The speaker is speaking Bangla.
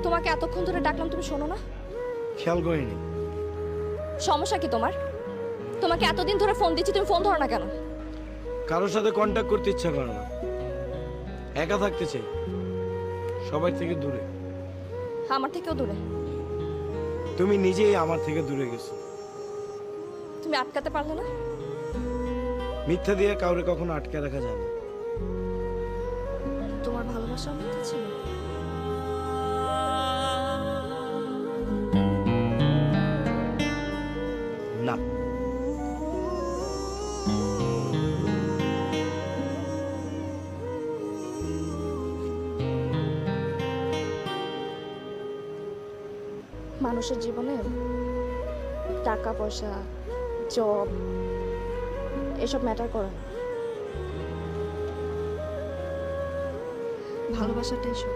তোমাকে এতক্ষণ ধরে ডাকলাম, তুমি শোনো না? খেয়াল করিনি। সমস্যা কি তোমার? তোমাকে এতদিন ধরে ফোন দিচ্ছি, তুমি ফোন ধরো না কেন? কারোর সাথে কন্ট্যাক্ট করতে ইচ্ছা করে না, একা থাকতে চাই, সবাই থেকে দূরে। আমার থেকেও দূরে। তুমি নিজেই আমার থেকে দূরে গেছো। তুমি আটকাতে পারলে না? মিথ্যা দিয়ে কাউরে কখনো আটকে রাখা যায় না। তোমার ভালোবাসা মিথ্যা ছিল? না। মানুষের জীবনে টাকা পয়সা, জব এসব ম্যাটার করে না, ভালোবাসাটাই সব।